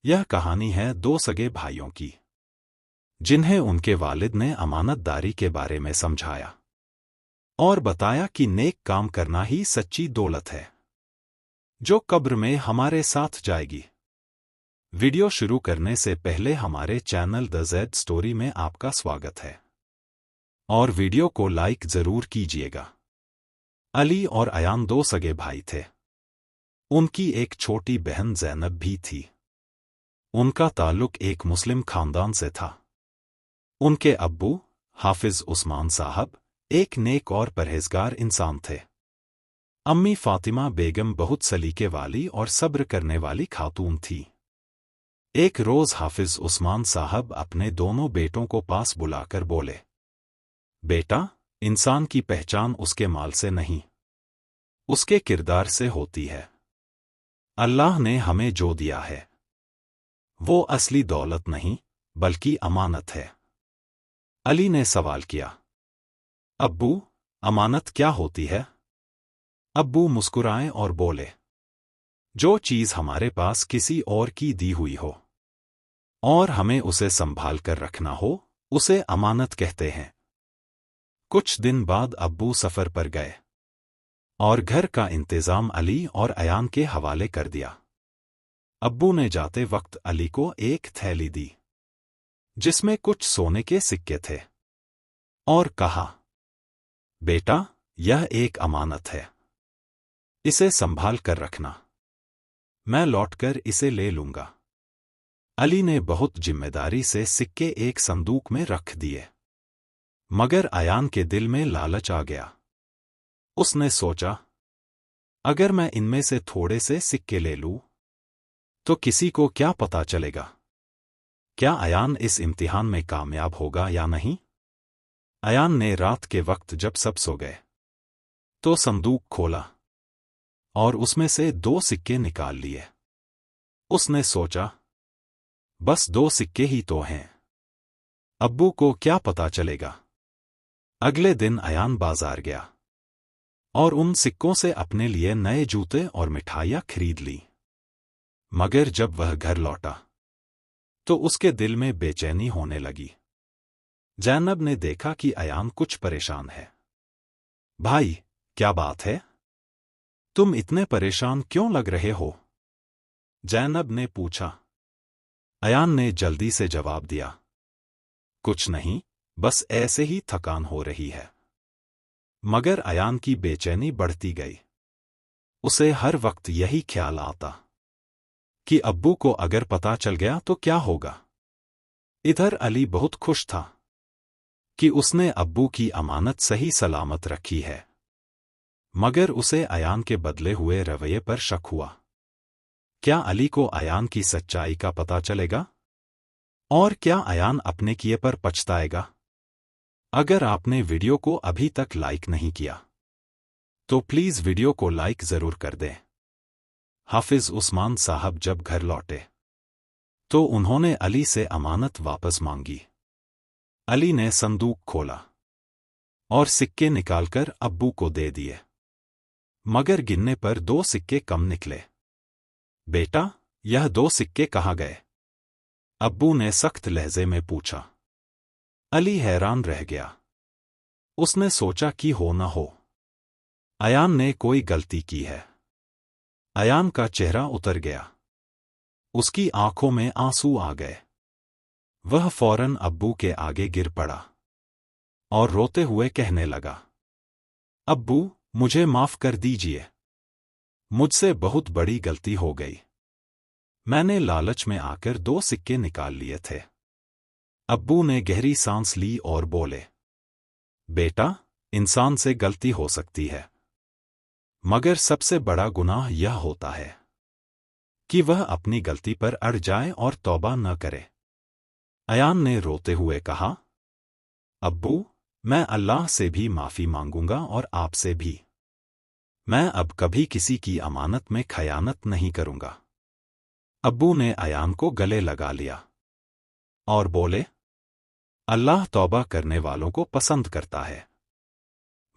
यह कहानी है दो सगे भाइयों की, जिन्हें उनके वालिद ने अमानतदारी के बारे में समझाया और बताया कि नेक काम करना ही सच्ची दौलत है, जो कब्र में हमारे साथ जाएगी। वीडियो शुरू करने से पहले हमारे चैनल द जेड स्टोरी में आपका स्वागत है और वीडियो को लाइक जरूर कीजिएगा। अली और अयान दो सगे भाई थे। उनकी एक छोटी बहन ज़ैनब भी थी। उनका ताल्लुक एक मुस्लिम खानदान से था। उनके अब्बू हाफिज उस्मान साहब एक नेक और परहेजगार इंसान थे। अम्मी फातिमा बेगम बहुत सलीके वाली और सब्र करने वाली खातून थी। एक रोज हाफिज उस्मान साहब अपने दोनों बेटों को पास बुलाकर बोले, बेटा, इंसान की पहचान उसके माल से नहीं, उसके किरदार से होती है। अल्लाह ने हमें जो दिया है वो असली दौलत नहीं बल्कि अमानत है। अली ने सवाल किया, अब्बू, अमानत क्या होती है? अब्बू मुस्कुराए और बोले, जो चीज हमारे पास किसी और की दी हुई हो और हमें उसे संभाल कर रखना हो, उसे अमानत कहते हैं। कुछ दिन बाद अब्बू सफर पर गए और घर का इंतजाम अली और अयान के हवाले कर दिया। अब्बू ने जाते वक्त अली को एक थैली दी जिसमें कुछ सोने के सिक्के थे और कहा, बेटा, यह एक अमानत है, इसे संभाल कर रखना, मैं लौटकर इसे ले लूंगा। अली ने बहुत जिम्मेदारी से सिक्के एक संदूक में रख दिए, मगर अयान के दिल में लालच आ गया। उसने सोचा, अगर मैं इनमें से थोड़े से सिक्के ले लूं तो किसी को क्या पता चलेगा? क्या अयान इस इम्तिहान में कामयाब होगा या नहीं? अयान ने रात के वक्त जब सब सो गए तो संदूक खोला और उसमें से 2 सिक्के निकाल लिए। उसने सोचा, बस 2 सिक्के ही तो हैं, अब्बू को क्या पता चलेगा? अगले दिन अयान बाजार गया और उन सिक्कों से अपने लिए नए जूते और मिठाइयाँ खरीद ली। मगर जब वह घर लौटा तो उसके दिल में बेचैनी होने लगी। ज़ैनब ने देखा कि अयान कुछ परेशान है। भाई, क्या बात है? तुम इतने परेशान क्यों लग रहे हो? ज़ैनब ने पूछा। अयान ने जल्दी से जवाब दिया, कुछ नहीं, बस ऐसे ही थकान हो रही है। मगर अयान की बेचैनी बढ़ती गई। उसे हर वक्त यही ख्याल आता कि अब्बू को अगर पता चल गया तो क्या होगा। इधर अली बहुत खुश था कि उसने अब्बू की अमानत सही सलामत रखी है, मगर उसे अयान के बदले हुए रवैये पर शक हुआ। क्या अली को अयान की सच्चाई का पता चलेगा? और क्या अयान अपने किए पर पछताएगा? अगर आपने वीडियो को अभी तक लाइक नहीं किया तो प्लीज वीडियो को लाइक जरूर कर दें। हाफिज उस्मान साहब जब घर लौटे तो उन्होंने अली से अमानत वापस मांगी। अली ने संदूक खोला और सिक्के निकालकर अब्बू को दे दिए, मगर गिनने पर 2 सिक्के कम निकले। बेटा, यह 2 सिक्के कहाँ गए? अब्बू ने सख्त लहजे में पूछा। अली हैरान रह गया। उसने सोचा कि हो न हो अयान ने कोई गलती की है। अयान का चेहरा उतर गया, उसकी आंखों में आंसू आ गए। वह फौरन अब्बू के आगे गिर पड़ा और रोते हुए कहने लगा, अब्बू, मुझे माफ कर दीजिए, मुझसे बहुत बड़ी गलती हो गई। मैंने लालच में आकर 2 सिक्के निकाल लिए थे। अब्बू ने गहरी सांस ली और बोले, बेटा, इंसान से गलती हो सकती है, मगर सबसे बड़ा गुनाह यह होता है कि वह अपनी गलती पर अड़ जाए और तौबा न करे। अयान ने रोते हुए कहा, अब्बू, मैं अल्लाह से भी माफी मांगूंगा और आपसे भी। मैं अब कभी किसी की अमानत में खयानत नहीं करूंगा। अब्बू ने अयान को गले लगा लिया और बोले, अल्लाह तौबा करने वालों को पसंद करता है,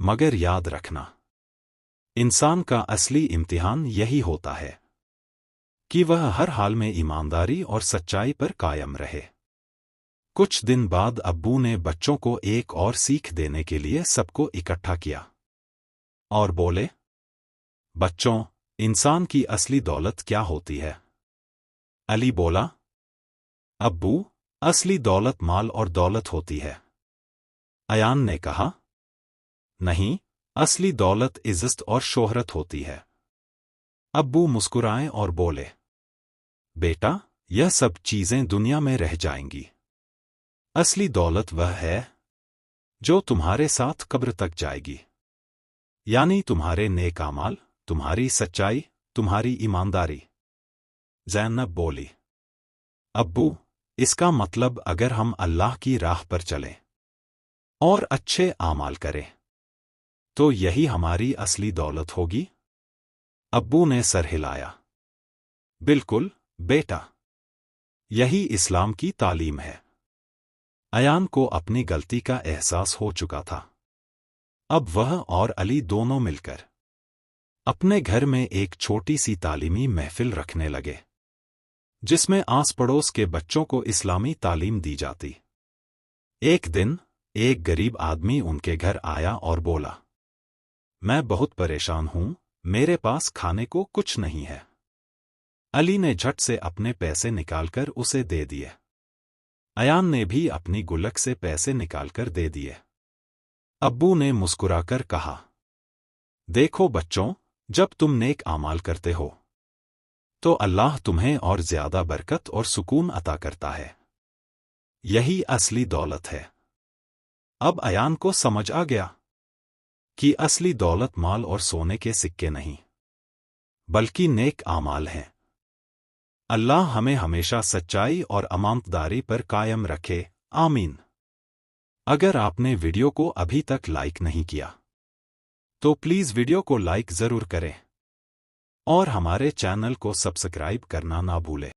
मगर याद रखना, इंसान का असली इम्तिहान यही होता है کہ وہ ہر حال میں ایمانداری اور سچائی پر قائم رہے۔ کچھ دن بعد ابو نے بچوں کو ایک اور سیکھ دینے کے لیے سب کو اکٹھا کیا اور بولے، بچوں، انسان کی اصلی دولت کیا ہوتی ہے؟ علی بولا، ابو، اصلی دولت مال اور دولت ہوتی ہے۔ ایان نے کہا، نہیں، اصلی دولت عزت اور شہرت ہوتی ہے۔ ابو مسکرائے اور بولے، بیٹا، یہ سب چیزیں دنیا میں رہ جائیں گی، اصلی دولت وہ ہے جو تمہارے ساتھ قبر تک جائے گی، یعنی تمہارے نیک اعمال، تمہاری سچائی، تمہاری ایمانداری۔ زینب بولی، ابو، اس کا مطلب اگر ہم اللہ کی راہ پر چلیں اور اچھے اعمال کریں تو یہی ہماری اصلی دولت ہوگی؟ ابو نے سر ہلایا، بالکل بیٹا، یہی اسلام کی تعلیم ہے۔ ایان کو اپنی غلطی کا احساس ہو چکا تھا۔ اب وہ اور علی دونوں مل کر اپنے گھر میں ایک چھوٹی سی تعلیمی محفل رکھنے لگے، جس میں آس پڑوس کے بچوں کو اسلامی تعلیم دی جاتی۔ ایک دن ایک غریب آدمی ان کے گھر آیا اور بولا، میں بہت پریشان ہوں، میرے پاس کھانے کو کچھ نہیں ہے۔ علی نے جھٹ سے اپنے پیسے نکال کر اسے دے دیے۔ ایان نے بھی اپنی گلک سے پیسے نکال کر دے دیے۔ ابو نے مسکرا کر کہا، دیکھو بچوں، جب تم نیک اعمال کرتے ہو تو اللہ تمہیں اور زیادہ برکت اور سکون عطا کرتا ہے، یہی اصلی دولت ہے۔ اب ایان کو سمجھ آ گیا کہ اصلی دولت مال اور سونے کے سکے نہیں بلکہ نیک اعمال ہیں۔ اللہ ہمیں ہمیشہ سچائی اور امانتداری پر قائم رکھے، آمین۔ اگر آپ نے ویڈیو کو ابھی تک لائک نہیں کیا تو پلیز ویڈیو کو لائک ضرور کریں اور ہمارے چینل کو سبسکرائب کرنا نہ بھولیں۔